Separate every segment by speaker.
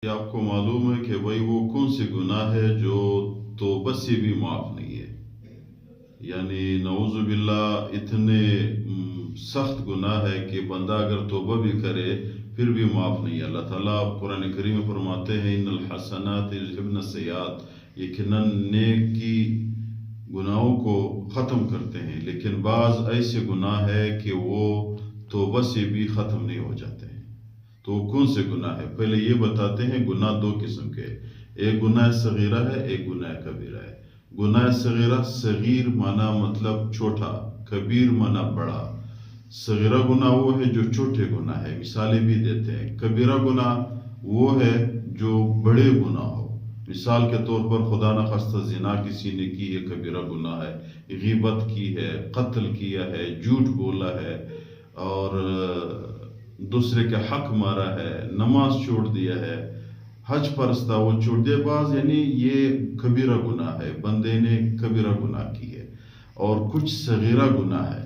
Speaker 1: کہ آپ کو معلوم ہے کہ بھائی وہ کون سے گناہ ہے جو توبہ سے بھی معاف نہیں ہے. یعنی نعوذ باللہ اتنے سخت گناہ ہے کہ بندہ اگر توبہ بھی کرے پھر بھی معاف نہیں ہے. اللہ تعالیٰ قرآن کریم میں فرماتے ہیں ان الحسنات یذهبن السیئات، یقیناً نیکی گناہوں کو ختم کرتے ہیں، لیکن بعض ایسے گناہ ہے کہ وہ توبہ سے بھی ختم نہیں ہو جاتے ہیں. تو کون سے گناہ ہے؟ پہلے یہ بتاتے ہیں. گناہ دو قسم کے، ایک گناہ صغیرہ ہے، ایک گناہ کبیرہ ہے. گناہ صغیرہ، صغیر معنی مطلب چھوٹا، کبیر معنی بڑا. صغیرہ گناہ وہ ہے جو چھوٹے گناہ ہے، مثالیں بھی دیتے ہیں. کبیرہ گناہ وہ ہے جو بڑے گناہ ہو. مثال کے طور پر خدا نخواستہ زنا کسی نے کی ہے، کبیرہ گناہ ہے. غیبت کی ہے، قتل کیا ہے، جھوٹ بولا ہے، اور دوسرے کے حق مارا ہے، نماز چھوڑ دیا ہے، حج فرض تھا وہ چھوڑ دیا. بعض یعنی یہ کبیرہ گناہ ہے، بندے نے کبیرہ گناہ کی ہے. اور کچھ صغیرہ گناہ ہے.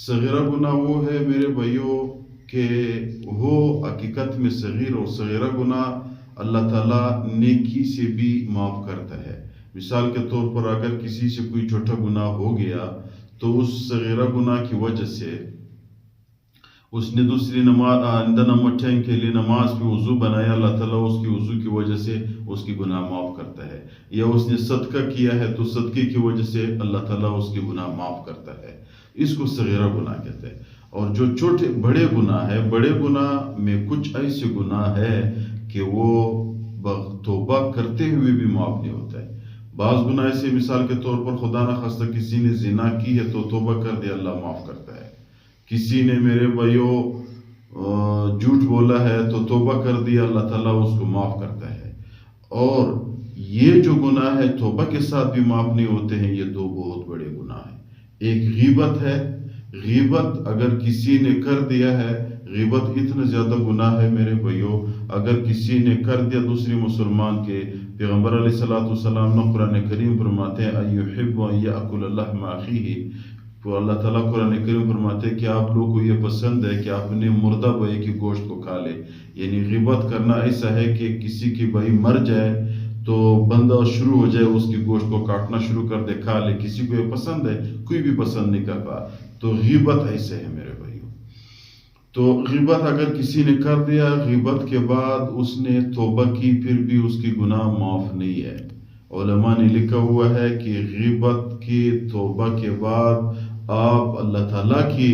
Speaker 1: صغیرہ گناہ وہ ہے میرے بھائیوں کہ وہ حقیقت میں صغیر اور صغیرہ گناہ اللہ تعالیٰ نیکی سے بھی معاف کرتا ہے. مثال کے طور پر اگر کسی سے کوئی چھوٹا گناہ ہو گیا تو اس صغیرہ گناہ کی وجہ سے اس نے دوسری نماز ٹائم کے لیے نماز پہ وضو بنایا، اللہ تعالیٰ اس کی وضو کی وجہ سے اس کی گناہ معاف کرتا ہے. یا اس نے صدقہ کیا ہے تو صدقے کی وجہ سے اللہ تعالیٰ اس کی گناہ معاف کرتا ہے. اس کو صغیرہ گناہ کہتے ہیں. اور جو چھوٹے بڑے گناہ ہے، بڑے گناہ میں کچھ ایسے گناہ ہے کہ وہ توبہ کرتے ہوئے بھی معاف نہیں ہوتا ہے. بعض گناہ ایسے، مثال کے طور پر خدا نخواستہ کسی نے زنا کی ہے تو توبہ کر دیا، اللہ معاف کرتا ہے. کسی نے میرے بھائیوں جھوٹ بولا ہے تو توبہ کر دیا، اللہ تعالیٰ اس کو معاف کرتا ہے. اور یہ جو گناہ ہے توبہ کے ساتھ بھی معاف نہیں ہوتے ہیں، یہ دو بہت بڑے گناہ ہیں. ایک غیبت ہے. غیبت اگر کسی نے کر دیا ہے، غیبت اتنا زیادہ گناہ ہے میرے بھائیوں، اگر کسی نے کر دیا دوسری مسلمان کے، پیغمبر علیہ السلام نے قرآن کریم فرماتے ہیں ایحب ان یاکل لحم اخیہ، تو اللہ تعالیٰ قرآن کریم فرماتے ہیں کہ آپ لوگوں کو یہ پسند ہے کہ آپ نے مردہ بھائی کی گوشت کو کھا لے. یعنی غیبت کرنا ایسا ہے کہ کسی کی بھائی مر جائے تو بندہ شروع ہو جائے اس کی گوشت کو کاٹنا شروع کر دے، کھا لے. کسی کو یہ پسند ہے؟ کوئی بھی پسند نہیں کرتا. تو غیبت ایسے ہے میرے بھائیوں. تو غیبت اگر کسی نے کر دیا، غیبت کے بعد اس نے توبہ کی، پھر بھی اس کی گناہ معاف نہیں ہے. علماء نے لکھا ہوا ہے کہ غیبت کی توبہ کے بعد آپ اللہ تعالیٰ کی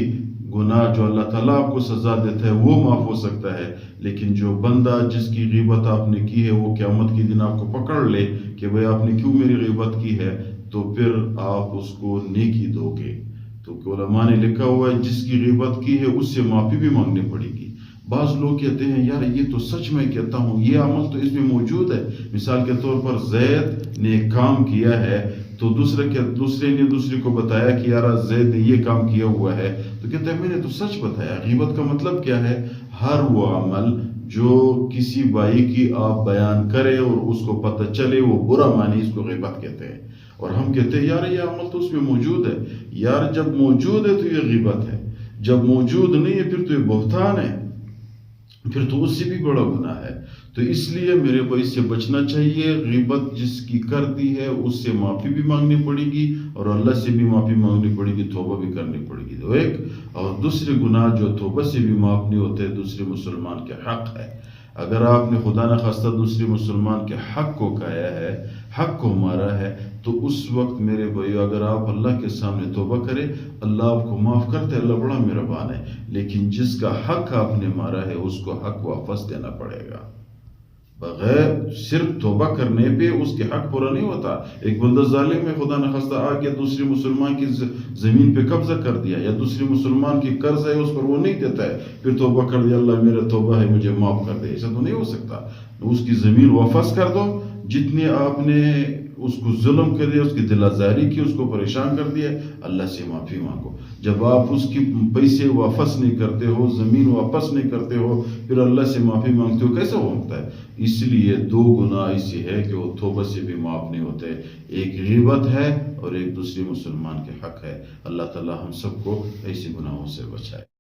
Speaker 1: گناہ جو اللہ تعالیٰ آپ کو سزا دیتا ہے وہ معاف ہو سکتا ہے. لیکن جو بندہ جس کی غیبت آپ نے کی ہے وہ قیامت کے دن آپ کو پکڑ لے کہ بھئی آپ نے کیوں میری غیبت کی ہے، تو پھر آپ اس کو نیکی دو گے. تو علماء نے لکھا ہوا ہے جس کی غیبت کی ہے اس سے معافی بھی مانگنی پڑے گی. بعض لوگ کہتے ہیں یار یہ تو سچ میں کہتا ہوں، یہ عمل تو اس میں موجود ہے. مثال کے طور پر زید نے کام کیا ہے تو دوسرے نے دوسرے کو بتایا کہ یار زید نے یہ کام کیا ہوا ہے، تو کہتے ہیں میں نے تو سچ بتایا. غیبت کا مطلب کیا ہے؟ ہر وہ عمل جو کسی بھائی کی آپ بیان کرے اور اس کو پتہ چلے وہ برا معنی، اس کو غیبت کہتے ہیں. اور ہم کہتے ہیں یار یہ عمل تو اس میں موجود ہے. یار جب موجود ہے تو یہ غیبت ہے، جب موجود نہیں ہے پھر تو یہ بہتان ہے، پھر تو اس سے بھی بڑا گناہ ہے. تو اس لیے میرے بھائی اس سے بچنا چاہیے. غیبت جس کی کرتی ہے اس سے معافی بھی مانگنی پڑے گی اور اللہ سے بھی معافی مانگنی پڑے گی، توبہ بھی کرنی پڑے گی. تو ایک اور دوسرے گناہ جو توبہ سے بھی معاف نہیں ہوتے، دوسرے مسلمان کے حق ہے. اگر آپ نے خدا نخواستہ دوسرے مسلمان کے حق کو کھایا ہے، حق کو مارا ہے، تو اس وقت میرے بھائیو اگر آپ اللہ کے سامنے توبہ کریں، اللہ آپ کو معاف کرتے، اللہ بڑا مہربان ہے. لیکن جس کا حق آپ نے مارا ہے اس کو حق واپس دینا پڑے گا. بغیر صرف توبہ کرنے پہ اس کے حق پورا نہیں ہوتا. ایک بندہ ظالم ہے، خدا نخواستہ آ کے دوسرے مسلمان کی زمین پہ قبضہ کر دیا، یا دوسرے مسلمان کی قرض ہے اس پر وہ نہیں دیتا ہے، پھر توبہ کر دیا اللہ میرا توبہ ہے مجھے معاف کر دے. ایسا تو نہیں ہو سکتا. اس کی زمین واپس کر دو. جتنے آپ نے اس کو ظلم کر دیا، اس کی دل آزاری کی، اس کو پریشان کر دیا، اللہ سے معافی مانگو. جب آپ اس کی پیسے واپس نہیں کرتے ہو، زمین واپس نہیں کرتے ہو، پھر اللہ سے معافی مانگتے ہو، کیسا ہوتا ہے؟ اس لیے دو گناہ ایسے ہے کہ وہ توبہ سے بھی معاف نہیں ہوتے. ایک غیبت ہے اور ایک دوسرے مسلمان کے حق ہے. اللہ تعالی ہم سب کو ایسے گناہوں سے بچائے.